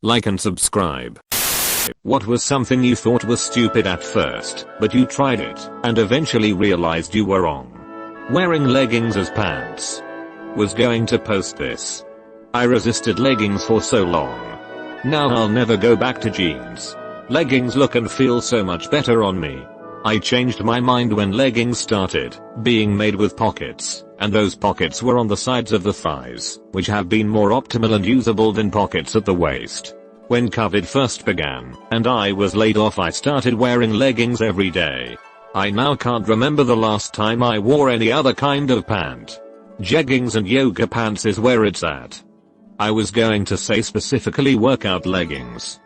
like and subscribe. What was something you thought was stupid at first, but you tried it, and eventually realized you were wrong? Wearing leggings as pants. Was going to post this. I resisted leggings for so long. Now I'll never go back to jeans. Leggings look and feel so much better on me. I changed my mind when leggings started being made with pockets, and those pockets were on the sides of the thighs, which have been more optimal and usable than pockets at the waist. When COVID first began, and I was laid off, I started wearing leggings every day. I now can't remember the last time I wore any other kind of pant. Jeggings and yoga pants is where it's at. I was going to say specifically workout leggings.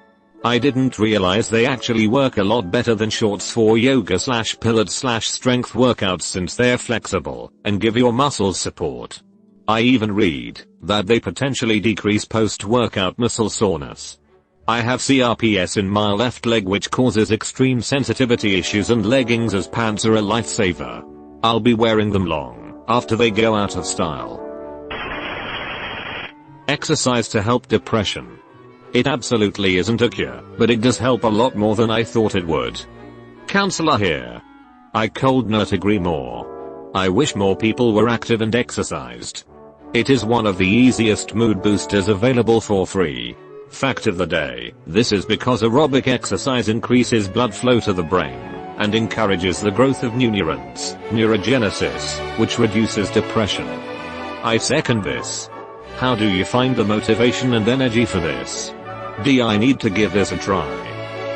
I didn't realize they actually work a lot better than shorts for yoga / pilate / strength workouts, since they're flexible and give your muscles support. I even read that they potentially decrease post-workout muscle soreness. I have CRPS in my left leg, which causes extreme sensitivity issues, and leggings as pants are a lifesaver. I'll be wearing them long after they go out of style. Exercise to help depression. It absolutely isn't a cure, but it does help a lot more than I thought it would. Counselor here. I could not agree more. I wish more people were active and exercised. It is one of the easiest mood boosters available for free. Fact of the day, this is because aerobic exercise increases blood flow to the brain and encourages the growth of new neurons, neurogenesis, which reduces depression. I second this. How do you find the motivation and energy for this? I need to give this a try.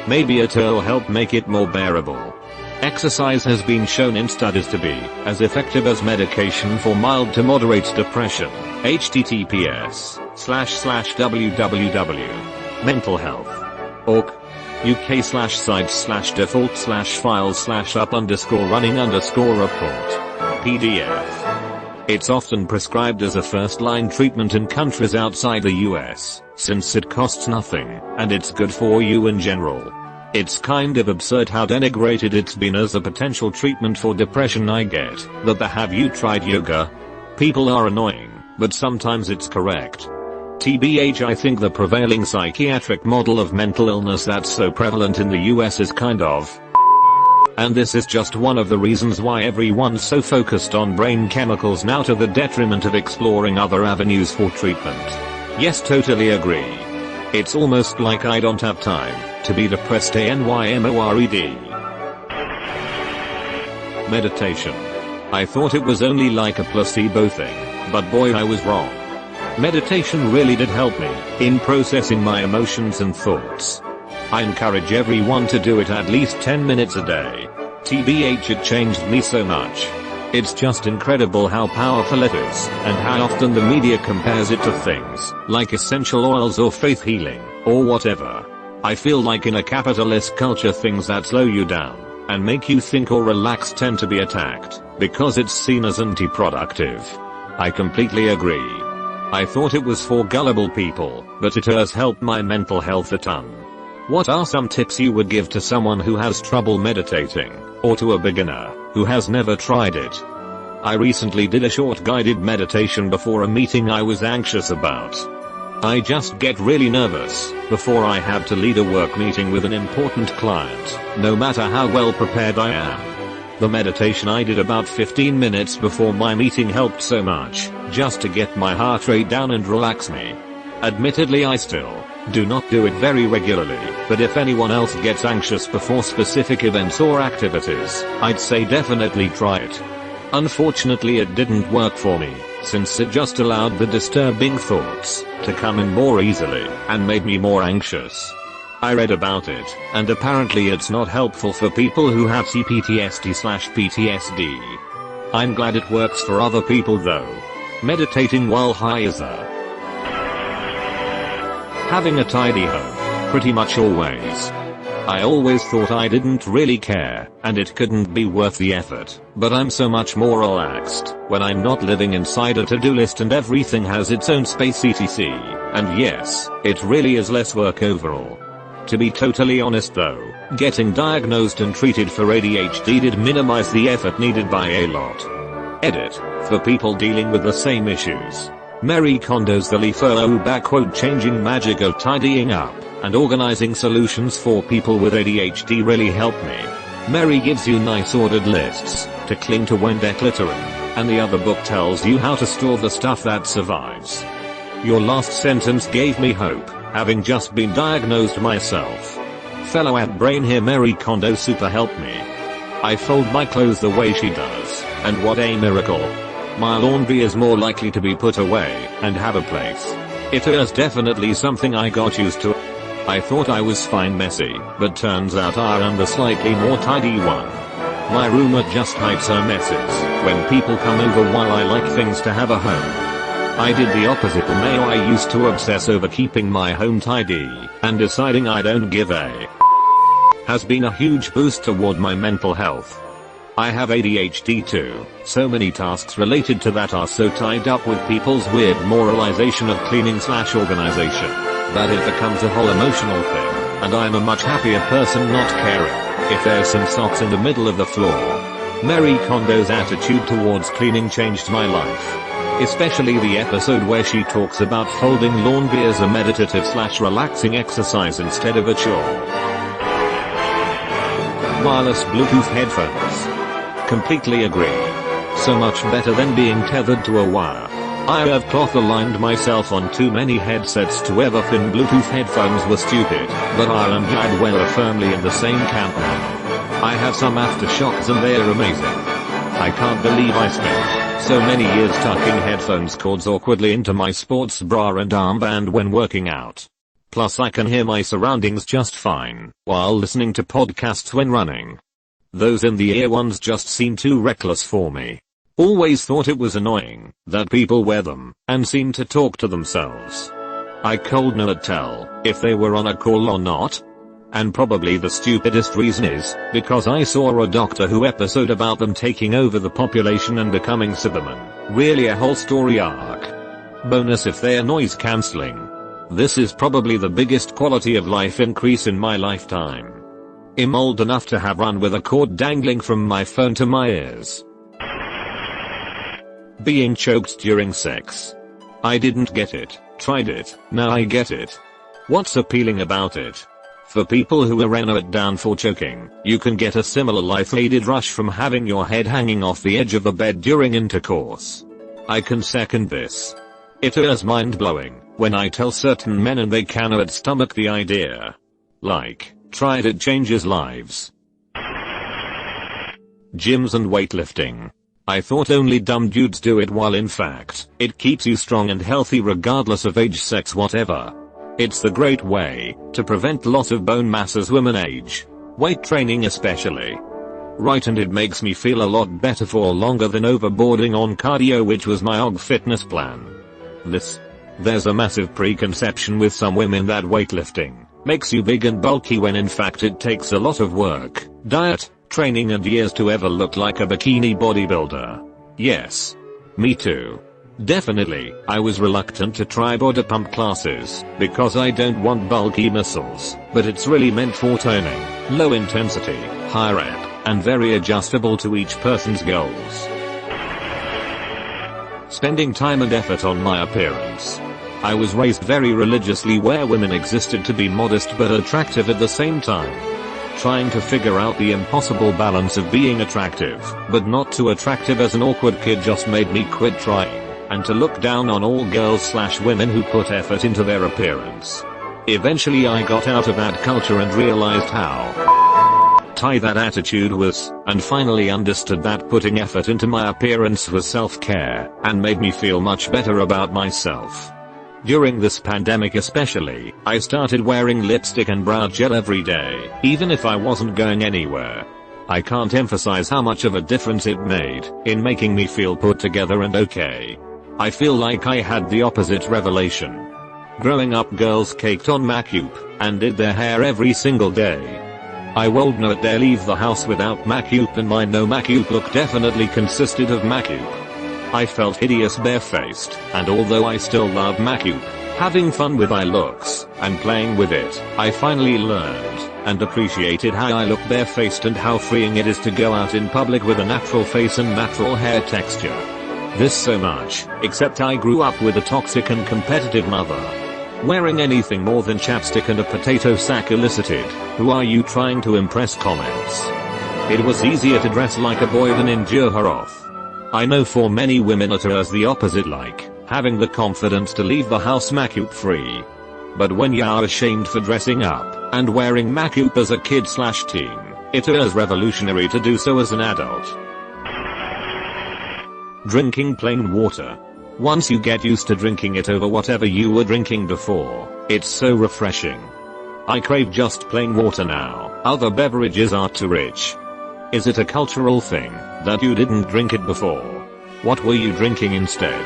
Maybe it'll help make it more bearable. Exercise has been shown in studies to be as effective as medication for mild to moderate depression. https://www.mentalhealth.org uk/site/default/files/up_running_report PDF. It's often prescribed as a first-line treatment in countries outside the US, since it costs nothing, and it's good for you in general. It's kind of absurd how denigrated it's been as a potential treatment for depression. I get that the "have you tried yoga?" people are annoying, but sometimes it's correct. TBH, I think the prevailing psychiatric model of mental illness that's so prevalent in the US is kind of, and this is just one of the reasons why everyone's so focused on brain chemicals now, to the detriment of exploring other avenues for treatment. Yes, totally agree. It's almost like I don't have time to be depressed. ANYMORED. Meditation. I thought it was only like a placebo thing, but boy, I was wrong. Meditation really did help me in processing my emotions and thoughts. I encourage everyone to do it at least 10 minutes a day. TBH, it changed me so much. It's just incredible how powerful it is, and how often the media compares it to things like essential oils or faith healing, or whatever. I feel like in a capitalist culture, things that slow you down and make you think or relax tend to be attacked, because it's seen as anti-productive. I completely agree. I thought it was for gullible people, but it has helped my mental health a ton. What are some tips you would give to someone who has trouble meditating, or to a beginner who has never tried it? I recently did a short guided meditation before a meeting I was anxious about. I just get really nervous before I have to lead a work meeting with an important client, no matter how well prepared I am. The meditation I did about 15 minutes before my meeting helped so much, just to get my heart rate down and relax me. Admittedly, I still do not do it very regularly, but if anyone else gets anxious before specific events or activities, I'd say definitely try it. Unfortunately, it didn't work for me, since it just allowed the disturbing thoughts to come in more easily and made me more anxious. I read about it, and apparently it's not helpful for people who have CPTSD/PTSD. I'm glad it works for other people though. Meditating while high is having a tidy home, pretty much always. I always thought I didn't really care, and it couldn't be worth the effort, but I'm so much more relaxed when I'm not living inside a to-do list and everything has its own space etc. And yes, it really is less work overall. To be totally honest though, getting diagnosed and treated for ADHD did minimize the effort needed by a lot. Edit. For people dealing with the same issues. Marie Kondo's the changing magic of tidying up and organizing solutions for people with ADHD really helped me. Mary gives you nice ordered lists to cling to when decluttering, and the other book tells you how to store the stuff that survives. Your last sentence gave me hope, having just been diagnosed myself. Fellow at Brain here, Marie Kondo super helped me. I fold my clothes the way she does, and what a miracle. My laundry is more likely to be put away and have a place. It is definitely something I got used to. I thought I was fine messy, but turns out I am the slightly more tidy one. My roommate just hides her messes when people come over while I like things to have a home. I did the opposite. I used to obsess over keeping my home tidy, and deciding I don't give a has been a huge boost toward my mental health. I have ADHD too, so many tasks related to that are so tied up with people's weird moralization of cleaning/organization, that it becomes a whole emotional thing, and I'm a much happier person not caring if there's some socks in the middle of the floor. Marie Kondo's attitude towards cleaning changed my life. Especially the episode where she talks about folding laundry as a meditative/relaxing exercise instead of a chore. Wireless Bluetooth headphones. Completely agree. So much better than being tethered to a wire. I have cloth aligned myself on too many headsets to ever think Bluetooth headphones were stupid, but I am glad we're firmly in the same camp now. I have some aftershocks and they're amazing. I can't believe I spent so many years tucking headphones cords awkwardly into my sports bra and armband when working out. Plus I can hear my surroundings just fine while listening to podcasts when running. Those in the ear ones just seem too reckless for me. Always thought it was annoying that people wear them and seem to talk to themselves. I could not tell if they were on a call or not. And probably the stupidest reason is because I saw a Doctor Who episode about them taking over the population and becoming Cybermen. Really a whole story arc. Bonus if they're noise cancelling. This is probably the biggest quality of life increase in my lifetime. I'm old enough to have run with a cord dangling from my phone to my ears. Being choked during sex. I didn't get it, tried it, now I get it. What's appealing about it? For people who are down for choking, you can get a similar life-aided rush from having your head hanging off the edge of a bed during intercourse. I can second this. It is mind-blowing when I tell certain men and they cannot stomach the idea. Like, tried it changes lives. Gyms and weightlifting. I thought only dumb dudes do it while in fact, it keeps you strong and healthy regardless of age, sex, whatever. It's the great way to prevent loss of bone mass as women age. Weight training especially. Right, and it makes me feel a lot better for longer than overboarding on cardio, which was my OG fitness plan. There's a massive preconception with some women that weightlifting makes you big and bulky when in fact it takes a lot of work, diet, training and years to ever look like a bikini bodybuilder. Yes. Me too. Definitely, I was reluctant to try body pump classes because I don't want bulky muscles, but it's really meant for toning, low intensity, high rep, and very adjustable to each person's goals. Spending time and effort on my appearance. I was raised very religiously where women existed to be modest but attractive at the same time. Trying to figure out the impossible balance of being attractive, but not too attractive as an awkward kid just made me quit trying, and to look down on all girls/women who put effort into their appearance. Eventually I got out of that culture and realized how tight that attitude was, and finally understood that putting effort into my appearance was self-care, and made me feel much better about myself. During this pandemic especially, I started wearing lipstick and brow gel every day, even if I wasn't going anywhere. I can't emphasize how much of a difference it made in making me feel put together and okay. I feel like I had the opposite revelation. Growing up, girls caked on makeup and did their hair every single day. I would not dare leave the house without makeup, and my no makeup look definitely consisted of makeup. I felt hideous barefaced, and although I still love makeup, having fun with my looks, and playing with it, I finally learned and appreciated how I look barefaced and how freeing it is to go out in public with a natural face and natural hair texture. this so much, except I grew up with a toxic and competitive mother. Wearing anything more than chapstick and a potato sack elicited, "Who are you trying to impress?" comments. It was easier to dress like a boy than endure her wrath. I know for many women it is the opposite, like having the confidence to leave the house makeup free. But when you are ashamed for dressing up and wearing makeup as a kid/teen, it is revolutionary to do so as an adult. Drinking plain water. Once you get used to drinking it over whatever you were drinking before, it's so refreshing. I crave just plain water now. Other beverages are too rich. Is it a cultural thing that you didn't drink it before? What were you drinking instead?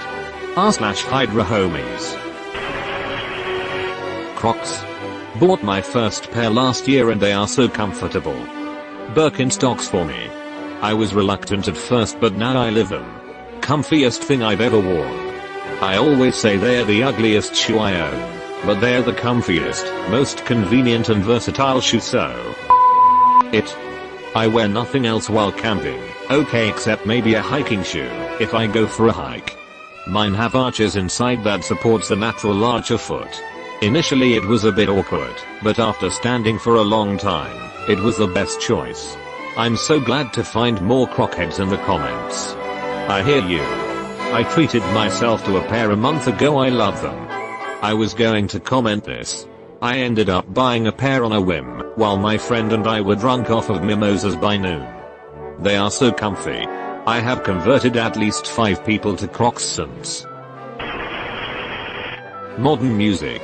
r/Hydra homies. Crocs. Bought my first pair last year and they are so comfortable. Birkenstocks for me. I was reluctant at first but now I live them. Comfiest thing I've ever worn. I always say they're the ugliest shoe I own, but they're the comfiest, most convenient and versatile shoe, so I wear nothing else while camping, okay, except maybe a hiking shoe if I go for a hike. Mine have arches inside that supports the natural arch of foot. Initially it was a bit awkward, but after standing for a long time, it was the best choice. I'm so glad to find more crockheads in the comments. I hear you. I treated myself to a pair a month ago. I love them. I was going to comment this. I ended up buying a pair on a whim, while my friend and I were drunk off of mimosas by noon. They are so comfy. I have converted at least 5 people to Crocs since. Modern music.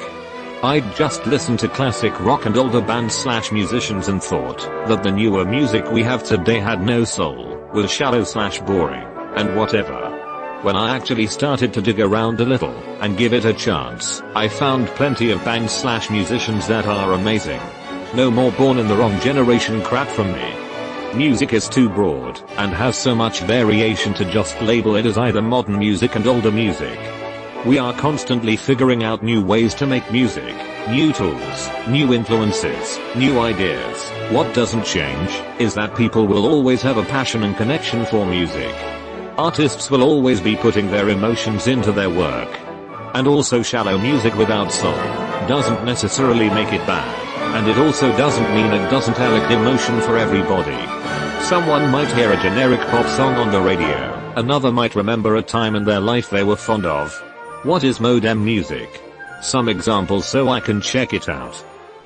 I'd just listened to classic rock and older bands/musicians and thought that the newer music we have today had no soul, was shallow/boring, and whatever. When I actually started to dig around a little and give it a chance, I found plenty of bands/musicians that are amazing. No more born in the wrong generation crap from me. Music is too broad and has so much variation to just label it as either modern music and older music. We are constantly figuring out new ways to make music, new tools, new influences, new ideas. What doesn't change is that people will always have a passion and connection for music. Artists will always be putting their emotions into their work. And also shallow music without soul doesn't necessarily make it bad, and it also doesn't mean it doesn't have emotion for everybody. Someone might hear a generic pop song on the radio, another might remember a time in their life they were fond of. What is modem music? Some examples so I can check it out.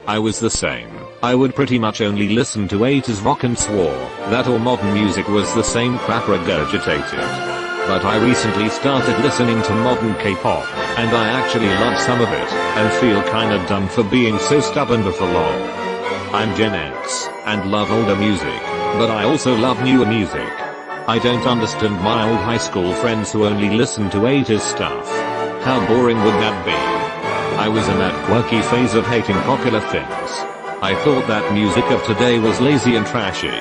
I was the same. I would pretty much only listen to 80s rock and swore that all modern music was the same crap regurgitated. But I recently started listening to modern K-pop, and I actually love some of it, and feel kinda dumb for being so stubborn before long. I'm Gen X, and love older music, but I also love newer music. I don't understand my old high school friends who only listen to 80s stuff. How boring would that be? I was in that quirky phase of hating popular things. I thought that music of today was lazy and trashy.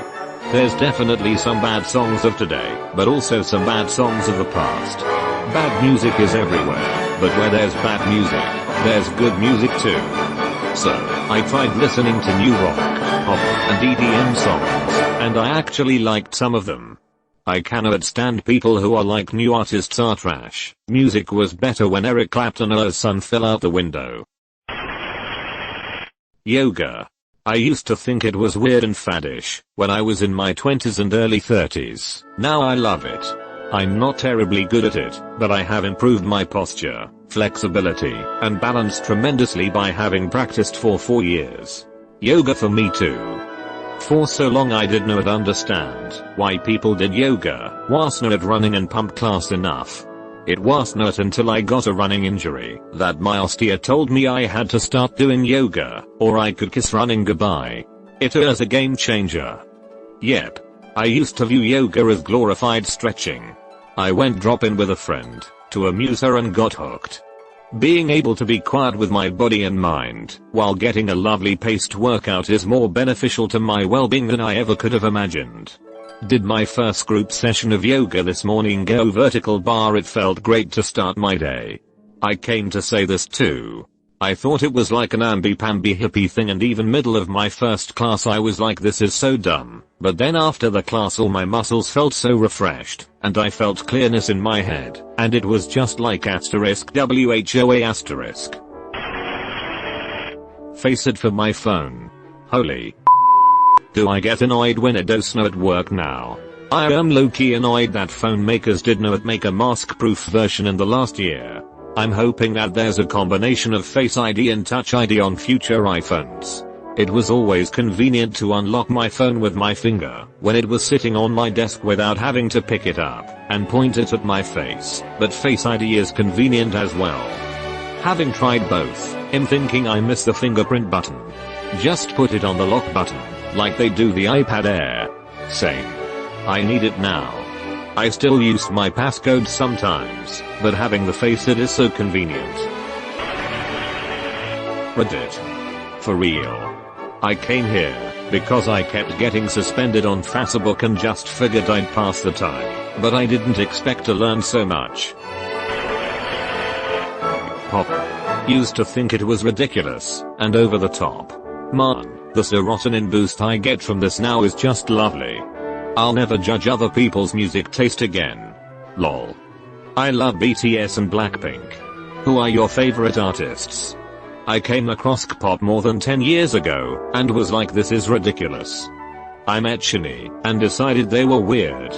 There's definitely some bad songs of today, but also some bad songs of the past. Bad music is everywhere, but where there's bad music, there's good music too. So, I tried listening to new rock, pop, and EDM songs, and I actually liked some of them. I cannot stand people who are like new artists are trash. Music was better when Eric Clapton's son fell out the window. Yoga. I used to think it was weird and faddish when I was in my 20s and early 30s. Now I love it. I'm not terribly good at it, but I have improved my posture, flexibility, and balance tremendously by having practiced for 4 years. Yoga for me too. For so long I did not understand why people did yoga, was not running and pump class enough. It was not until I got a running injury that my osteo told me I had to start doing yoga, or I could kiss running goodbye. It is a game changer. Yep. I used to view yoga as glorified stretching. I went drop-in with a friend to amuse her and got hooked. Being able to be quiet with my body and mind while getting a lovely paced workout is more beneficial to my well-being than I ever could have imagined. Did my first group session of yoga this morning go vertical bar. It felt great to start my day. I came to say this too. I thought it was like an amby-pamby hippie thing, and even middle of my first class I was like, this is so dumb. But then after the class all my muscles felt so refreshed, and I felt clearness in my head, and it was just like *WHOA**. Face it for my phone. Holy. Do I get annoyed when it does snow at work now? I am low-key annoyed that phone makers did not make a mask-proof version in the last year. I'm hoping that there's a combination of Face ID and Touch ID on future iPhones. It was always convenient to unlock my phone with my finger when it was sitting on my desk without having to pick it up and point it at my face, but Face ID is convenient as well. Having tried both, I'm thinking I miss the fingerprint button. Just put it on the lock button, like they do the iPad Air. Same. I need it now. I still use my passcode sometimes, but having the Face ID is so convenient. Reddit. For real. I came here because I kept getting suspended on Facebook and just figured I'd pass the time, but I didn't expect to learn so much. Pop. Used to think it was ridiculous and over the top. Man, the serotonin boost I get from this now is just lovely. I'll never judge other people's music taste again. Lol. I love BTS and Blackpink. Who are your favorite artists? I came across K-pop more than 10 years ago and was like, this is ridiculous. I met Shiny and decided they were weird.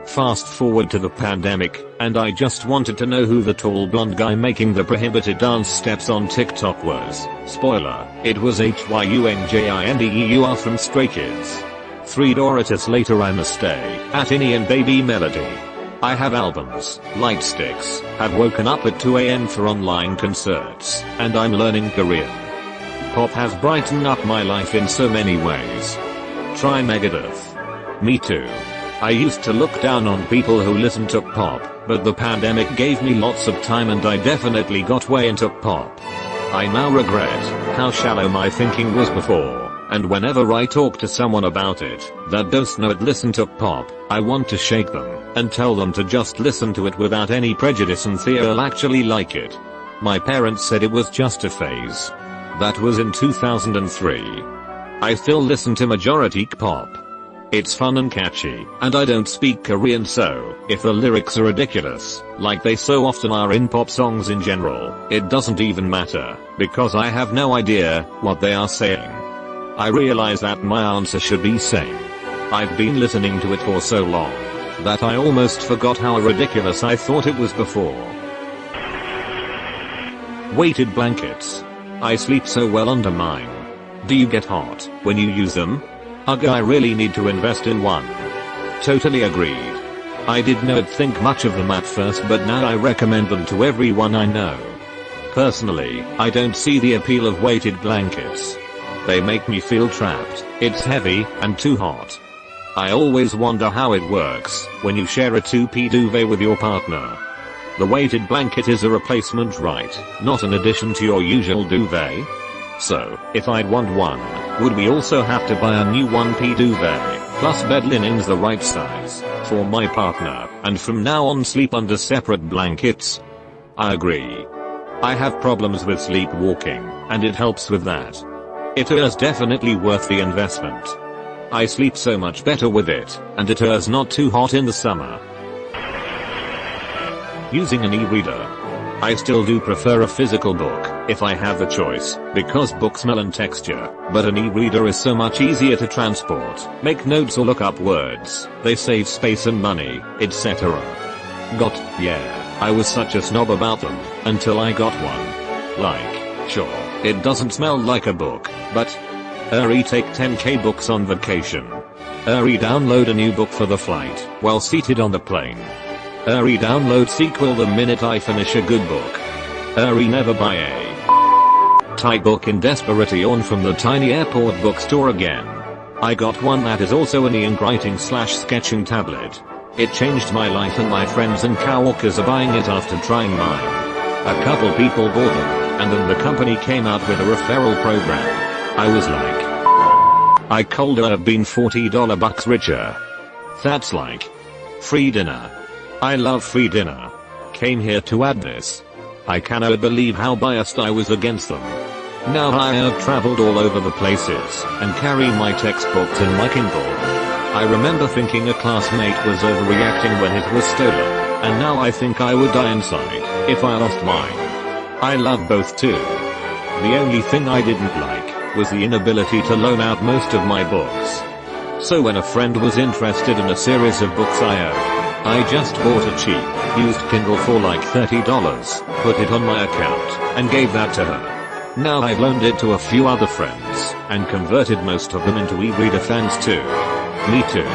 Fast forward to the pandemic, and I just wanted to know who the tall blonde guy making the prohibited dance steps on TikTok was. Spoiler, it was HYUNJINDEUR from Stray Kids. 3 Redditis later I must stay at INI and Baby Melody. I have albums, light sticks, have woken up at 2 AM for online concerts, and I'm learning Korean. Pop has brightened up my life in so many ways. Try Megadeth. Me too. I used to look down on people who listen to pop, but the pandemic gave me lots of time and I definitely got way into pop. I now regret how shallow my thinking was before, and whenever I talk to someone about it that does not listen to pop, I want to shake them and tell them to just listen to it without any prejudice and they'll actually like it. My parents said it was just a phase. That was in 2003. I still listen to majority K-pop. It's fun and catchy, and I don't speak Korean, so if the lyrics are ridiculous, like they so often are in pop songs in general, it doesn't even matter, because I have no idea what they are saying. I realize that my answer should be same. I've been listening to it for so long that I almost forgot how ridiculous I thought it was before. Weighted blankets. I sleep so well under mine. Do you get hot when you use them? Ugh, I really need to invest in one. Totally agreed. I did not think much of them at first, but now I recommend them to everyone I know. Personally, I don't see the appeal of weighted blankets. They make me feel trapped, it's heavy, and too hot. I always wonder how it works when you share a 2P duvet with your partner. The weighted blanket is a replacement, right? Not an addition to your usual duvet? So, if I'd want one, would we also have to buy a new 1P duvet, plus bed linens the right size, for my partner, and from now on sleep under separate blankets? I agree. I have problems with sleepwalking, and it helps with that. It is definitely worth the investment. I sleep so much better with it, and it is not too hot in the summer. Using an e-reader. I still do prefer a physical book, if I have the choice, because books smell and texture, but an e-reader is so much easier to transport, make notes or look up words, they save space and money, etc. Yeah, I was such a snob about them, until I got one. Like, sure, it doesn't smell like a book, but take 10k books on vacation. Download a new book for the flight, while seated on the plane. Download sequel the minute I finish a good book. Never buy a type book in desperation from the tiny airport bookstore again. I got one that is also an e-writing / sketching tablet. It changed my life, and my friends and coworkers are buying it after trying mine. A couple people bought them, and then the company came out with a referral program. I was like, I could have been $40 bucks richer. That's like free dinner. I love free dinner. Came here to add this. I cannot believe how biased I was against them. Now I have traveled all over the places and carry my textbooks in my Kindle. I remember thinking a classmate was overreacting when it was stolen, and now I think I would die inside if I lost mine. I love both too. The only thing I didn't like was the inability to loan out most of my books. So when a friend was interested in a series of books I own, I just bought a cheap, used Kindle for like $30, put it on my account, and gave that to her. Now I've loaned it to a few other friends, and converted most of them into e-reader fans too. Me too.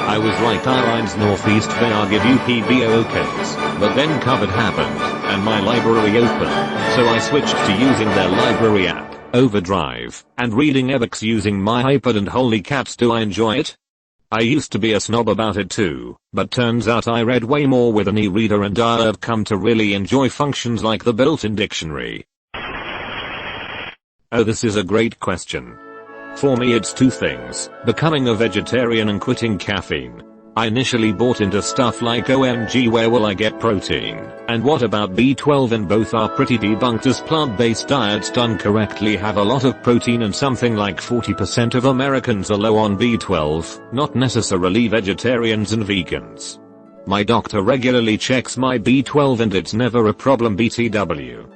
I was like Ireland's Northeast Fair give you PBOKs, but then COVID happened, and my library opened, so I switched to using their library app, Overdrive, and reading ebooks using my iPad, and holy cats do I enjoy it. I used to be a snob about it too, but turns out I read way more with an e-reader, and I have come to really enjoy functions like the built-in dictionary. Oh, this is a great question. For me it's two things, becoming a vegetarian and quitting caffeine. I initially bought into stuff like OMG, where will I get protein, and what about B12, and both are pretty debunked, as plant-based diets done correctly have a lot of protein, and something like 40% of Americans are low on B12, not necessarily vegetarians and vegans. My doctor regularly checks my B12 and it's never a problem BTW.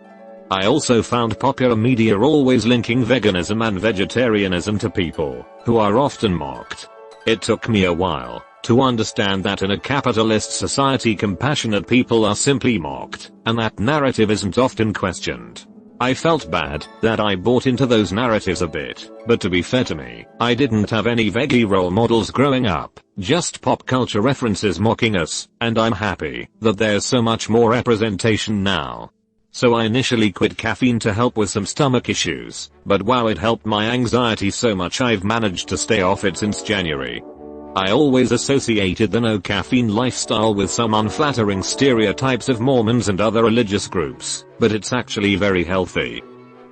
I also found popular media always linking veganism and vegetarianism to people who are often mocked. It took me a while to understand that in a capitalist society compassionate people are simply mocked, and that narrative isn't often questioned. I felt bad that I bought into those narratives a bit, but to be fair to me, I didn't have any veggie role models growing up, just pop culture references mocking us, and I'm happy that there's so much more representation now. So I initially quit caffeine to help with some stomach issues, but wow, it helped my anxiety so much I've managed to stay off it since January. I always associated the no caffeine lifestyle with some unflattering stereotypes of Mormons and other religious groups, but it's actually very healthy.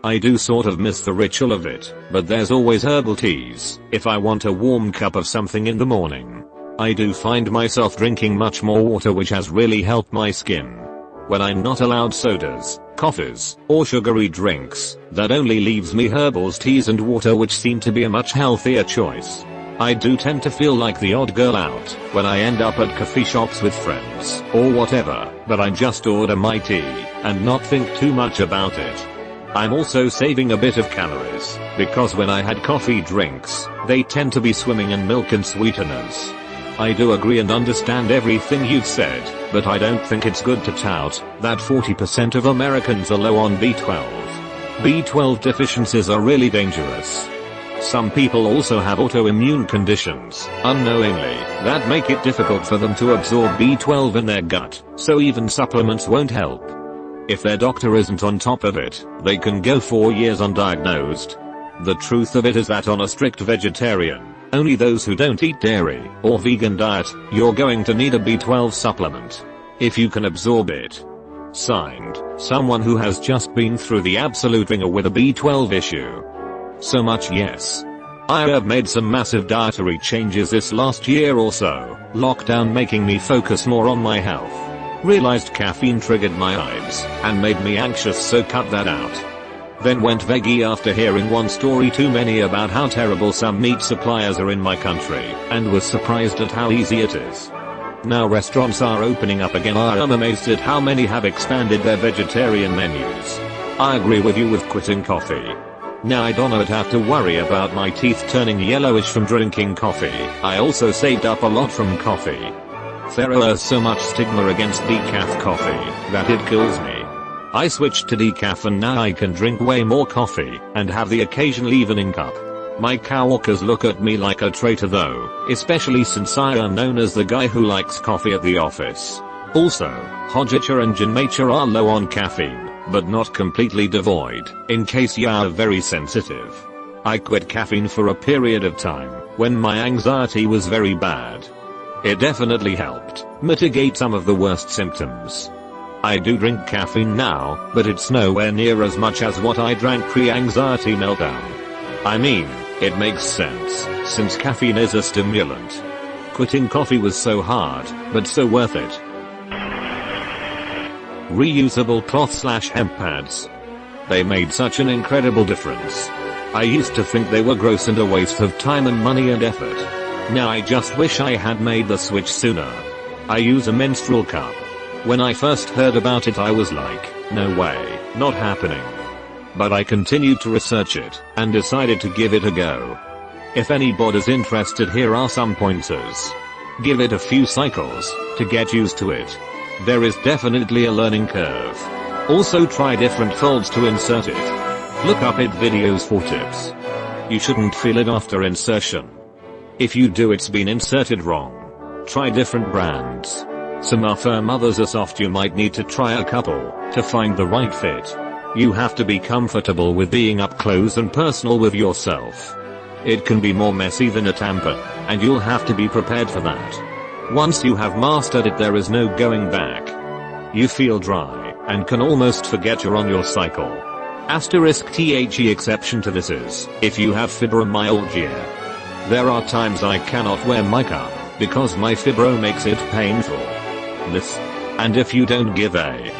I do sort of miss the ritual of it, but there's always herbal teas if I want a warm cup of something in the morning. I do find myself drinking much more water, which has really helped my skin. When I'm not allowed sodas, coffees, or sugary drinks, that only leaves me herbals, teas and water, which seem to be a much healthier choice. I do tend to feel like the odd girl out when I end up at coffee shops with friends or whatever, but I just order my tea and not think too much about it. I'm also saving a bit of calories because when I had coffee drinks, they tend to be swimming in milk and sweeteners. I do agree and understand everything you've said, but I don't think it's good to tout that 40% of Americans are low on B12. B12 deficiencies are really dangerous. Some people also have autoimmune conditions, unknowingly, that make it difficult for them to absorb B12 in their gut, so even supplements won't help. If their doctor isn't on top of it, they can go 4 years undiagnosed. The truth of it is that on a strict vegetarian, only those who don't eat dairy or vegan diet, you're going to need a B12 supplement. If you can absorb it. Signed, someone who has just been through the absolute ringer with a B12 issue. So much yes. I have made some massive dietary changes this last year or so, lockdown making me focus more on my health. Realized caffeine triggered my vibes and made me anxious, so cut that out. Then went veggie after hearing one story too many about how terrible some meat suppliers are in my country, and was surprised at how easy it is. Now restaurants are opening up again. I am amazed at how many have expanded their vegetarian menus. I agree with you with quitting coffee. Now I don't have to worry about my teeth turning yellowish from drinking coffee. I also saved up a lot from coffee. There is so much stigma against decaf coffee that it kills me. I switched to decaf and now I can drink way more coffee and have the occasional evening cup. My coworkers look at me like a traitor though, especially since I am known as the guy who likes coffee at the office. Also, Hojicha and Jinmacha are low on caffeine, but not completely devoid, in case you are very sensitive. I quit caffeine for a period of time when my anxiety was very bad. It definitely helped mitigate some of the worst symptoms. I do drink caffeine now, but it's nowhere near as much as what I drank pre-anxiety meltdown. I mean, it makes sense, since caffeine is a stimulant. Quitting coffee was so hard, but so worth it. Reusable cloth/hemp pads. They made such an incredible difference. I used to think they were gross and a waste of time and money and effort. Now I just wish I had made the switch sooner. I use a menstrual cup. When I first heard about it I was like, no way, not happening. But I continued to research it, and decided to give it a go. If anybody's interested, here are some pointers. Give it a few cycles, to get used to it. There is definitely a learning curve. Also try different folds to insert it. Look up it videos for tips. You shouldn't feel it after insertion. If you do, it's been inserted wrong. Try different brands. Some are firm, others are soft. You might need to try a couple to find the right fit. You have to be comfortable with being up close and personal with yourself. It can be more messy than a tampon, and you'll have to be prepared for that. Once you have mastered it, there is no going back. You feel dry, and can almost forget you're on your cycle. *The exception to this is, if you have fibromyalgia. There are times I cannot wear makeup, because my fibro makes it painful. And if you don't give a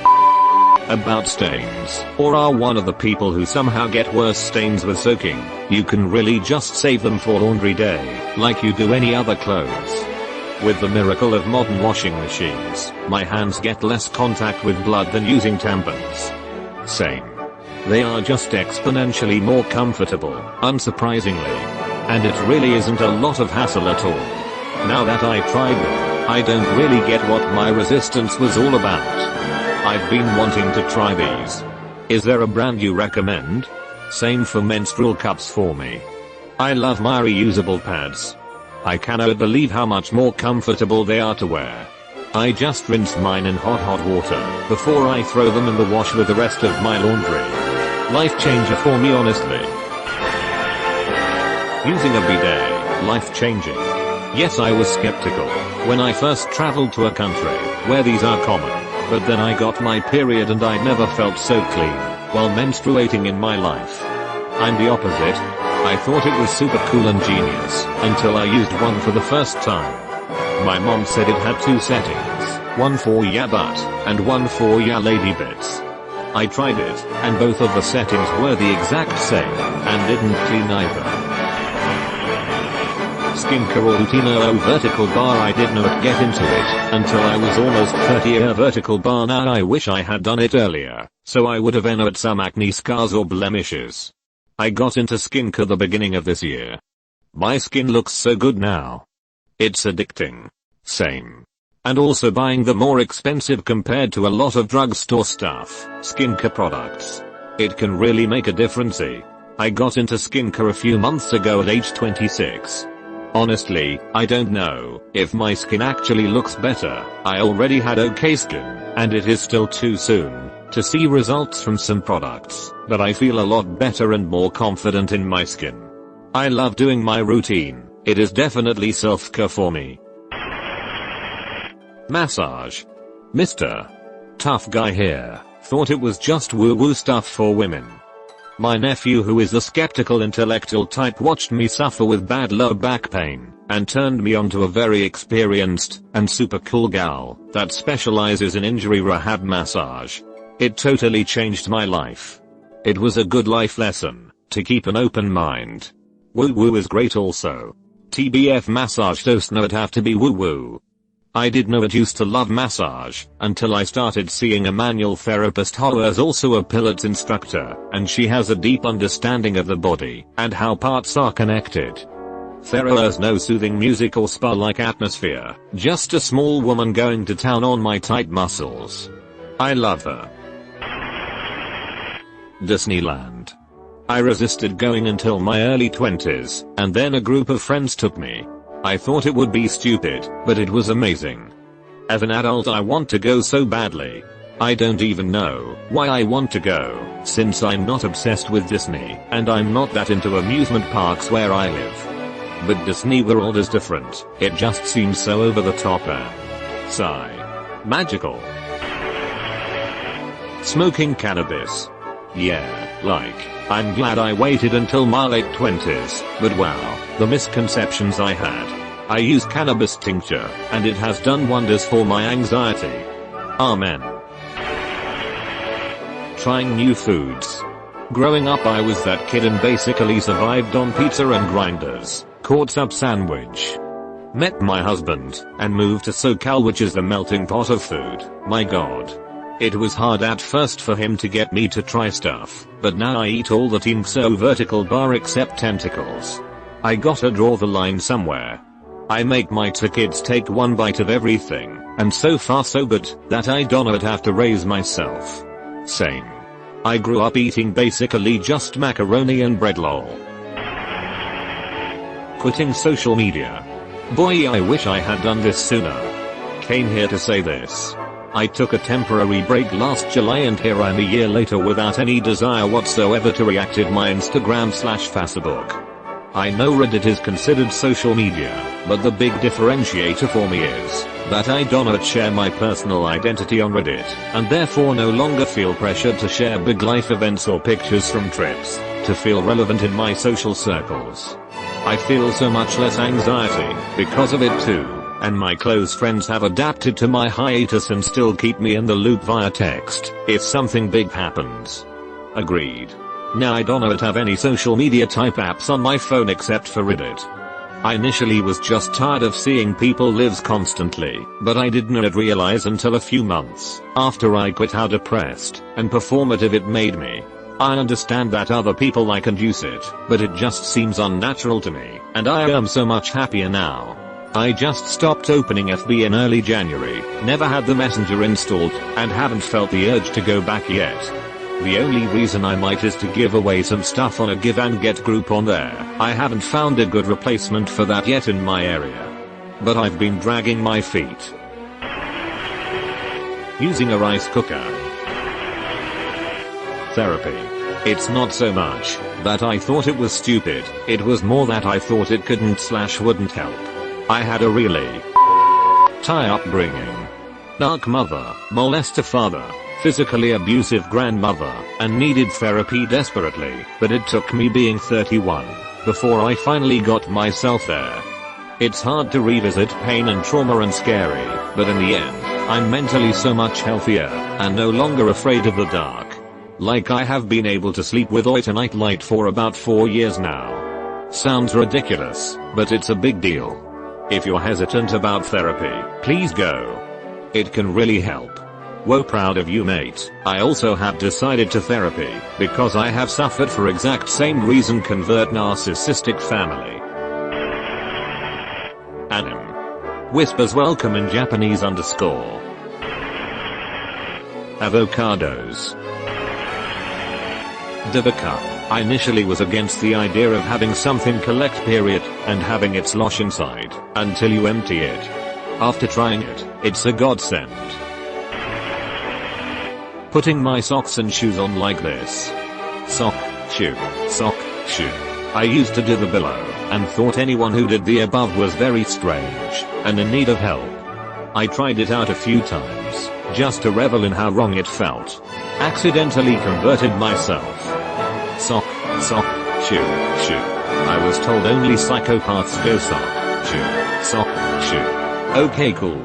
about stains, or are one of the people who somehow get worse stains with soaking, you can really just save them for laundry day, like you do any other clothes. With the miracle of modern washing machines, my hands get less contact with blood than using tampons. Same. They are just exponentially more comfortable, unsurprisingly. And it really isn't a lot of hassle at all. Now that I tried them, I don't really get what my resistance was all about. I've been wanting to try these. Is there a brand you recommend? Same for menstrual cups for me. I love my reusable pads. I cannot believe how much more comfortable they are to wear. I just rinse mine in hot water before I throw them in the wash with the rest of my laundry. Life changer for me, honestly. Using a bidet, life changing. Yes, I was skeptical when I first traveled to a country where these are common, but then I got my period and I never felt so clean while menstruating in my life. I'm the opposite. I thought it was super cool and genius until I used one for the first time. My mom said it had two settings, one for ya butt and one for ya lady bits. I tried it, and both of the settings were the exact same, and didn't clean either. Skincare routine. Vertical bar. I did not get into it until I was almost 30. Vertical bar. Now I wish I had done it earlier, so I would have endured some acne scars or blemishes. I got into skincare the beginning of this year. My skin looks so good now. It's addicting. Same. And also buying the more expensive compared to a lot of drugstore stuff, skincare products. It can really make a difference. I got into skincare a few months ago at age 26. Honestly, I don't know if my skin actually looks better. I already had okay skin, and it is still too soon to see results from some products, but I feel a lot better and more confident in my skin. I love doing my routine. It is definitely self-care for me. Massage. Mr. Tough Guy here thought it was just woo-woo stuff for women. My nephew, who is the skeptical intellectual type, watched me suffer with bad low back pain and turned me on to a very experienced and super cool gal that specializes in injury rehab massage. It totally changed my life. It was a good life lesson to keep an open mind. Woo-woo is great also. TBF massage does not have to be woo-woo. I did not used to love massage until I started seeing a manual therapist who is also a Pilates instructor, and she has a deep understanding of the body and how parts are connected. There is no soothing music or spa-like atmosphere, just a small woman going to town on my tight muscles. I love her. Disneyland. I resisted going until my early 20s, and then a group of friends took me. I thought it would be stupid, but it was amazing. As an adult, I want to go so badly. I don't even know why I want to go, since I'm not obsessed with Disney, and I'm not that into amusement parks where I live. But Disney World is different. It just seems so over the top and magical. Smoking cannabis. Yeah, I'm glad I waited until my late 20s, but wow, the misconceptions I had. I use cannabis tincture, and it has done wonders for my anxiety. Amen. trying new foods. Growing up I was that kid and basically survived on pizza and grinders, caught sub sandwich. Met my husband, and moved to SoCal, which is the melting pot of food. My god. It was hard at first for him to get me to try stuff, but now I eat all the Team So vertical bar except tentacles. I gotta draw the line somewhere. I make my two kids take one bite of everything, and so far so good, that I don't have to raise myself. Same. I grew up eating basically just macaroni and bread lol. Quitting social media. Boy, I wish I had done this sooner. Came here to say this. I took a temporary break last July and here I'm a year later without any desire whatsoever to reactive my Instagram/Facebook. I know Reddit is considered social media, but the big differentiator for me is that I do not share my personal identity on Reddit, and therefore no longer feel pressured to share big life events or pictures from trips to feel relevant in my social circles. I feel so much less anxiety because of it too, and my close friends have adapted to my hiatus and still keep me in the loop via text if something big happens. Agreed. Now I don't have any social media type apps on my phone except for Reddit. I initially was just tired of seeing people lives constantly, but I didn't realize until a few months after I quit how depressed and performative it made me. I understand that other people like and use it, but it just seems unnatural to me, and I am so much happier now. I just stopped opening FB in early January, never had the Messenger installed, and haven't felt the urge to go back yet. The only reason I might is to give away some stuff on a give and get group on there. I haven't found a good replacement for that yet in my area. But I've been dragging my feet. Using a rice cooker. Therapy. It's not so much that I thought it was stupid, it was more that I thought it couldn't/wouldn't help. I had a really tie upbringing. Dark mother, molester father, physically abusive grandmother, and needed therapy desperately, but it took me being 31 before I finally got myself there. It's hard to revisit pain and trauma and scary, but in the end, I'm mentally so much healthier, and no longer afraid of the dark. Like I have been able to sleep without a nightlight for about 4 years now. Sounds ridiculous, but it's a big deal. If you're hesitant about therapy, please go. It can really help. Whoa, proud of you mate. I also have decided to therapy because I have suffered for exact same reason, convert narcissistic family. Anim. Whispers welcome in Japanese _ Avocados. Devaka. I initially was against the idea of having something collect period and having it slosh inside until you empty it. After trying it, it's a godsend. Putting my socks and shoes on like this. Sock, shoe, sock, shoe. I used to do the below, and thought anyone who did the above was very strange, and in need of help. I tried it out a few times, just to revel in how wrong it felt. Accidentally converted myself. Sock, sock, shoe, shoe. I was told only psychopaths go sock, shoe, sock, shoe. Okay, cool.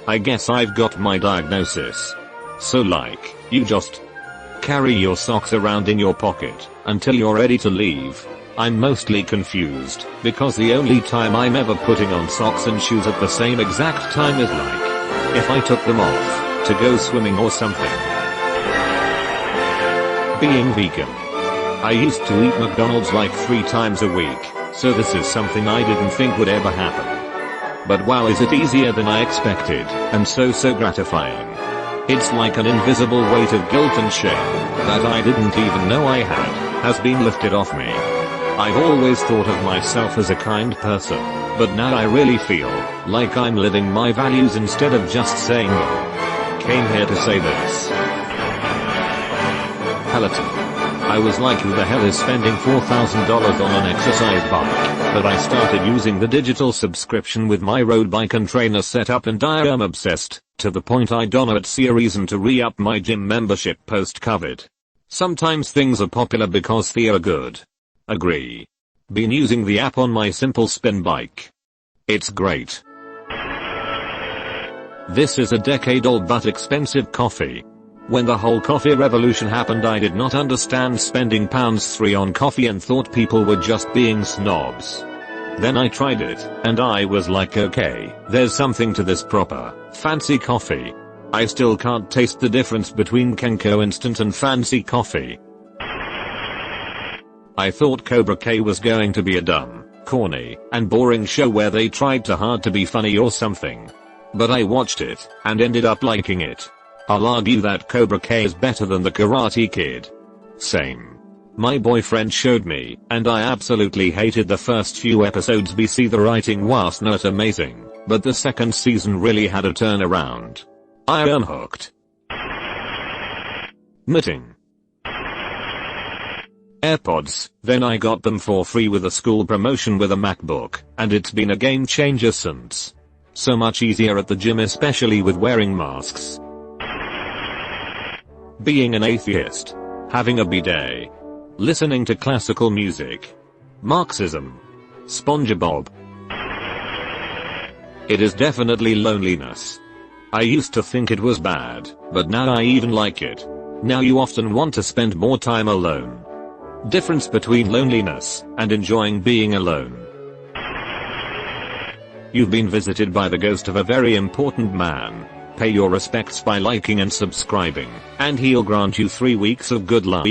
I guess I've got my diagnosis. So like, you just carry your socks around in your pocket until you're ready to leave. I'm mostly confused because the only time I'm ever putting on socks and shoes at the same exact time is like if I took them off to go swimming or something. Being vegan. I used to eat McDonald's like 3 times a week, so this is something I didn't think would ever happen. But wow, is it easier than I expected, and so gratifying. It's like an invisible weight of guilt and shame that I didn't even know I had has been lifted off me. I've always thought of myself as a kind person, but now I really feel like I'm living my values instead of just saying them. Came here to say this. Peloton. I was like, who the hell is spending $4,000 on an exercise bike? But I started using the digital subscription with my road bike and trainer setup, and I am obsessed, to the point I don't see a reason to re-up my gym membership post-COVID. Sometimes things are popular because they are good. Agree. Been using the app on my simple spin bike. It's great. This is a decade-old but expensive coffee. When the whole coffee revolution happened, I did not understand spending £3 on coffee and thought people were just being snobs. Then I tried it, and I was like, okay, there's something to this proper, fancy coffee. I still can't taste the difference between Kenko instant and fancy coffee. I thought Cobra Kai was going to be a dumb, corny, and boring show where they tried too hard to be funny or something. But I watched it, and ended up liking it. I'll argue that Cobra Kai is better than the Karate Kid. Same. My boyfriend showed me, and I absolutely hated the first few episodes. BC the writing was not amazing, but the second season really had a turnaround. I am hooked. Knitting. AirPods, then I got them for free with a school promotion with a MacBook, and it's been a game changer since. So much easier at the gym, especially with wearing masks. Being an atheist. Having a bidet. Listening to classical music. Marxism. SpongeBob. It is definitely loneliness. I used to think it was bad, but now I even like it. Now you often want to spend more time alone. Difference between loneliness and enjoying being alone. You've been visited by the ghost of a very important man. Pay your respects by liking and subscribing, and he'll grant you 3 weeks of good luck.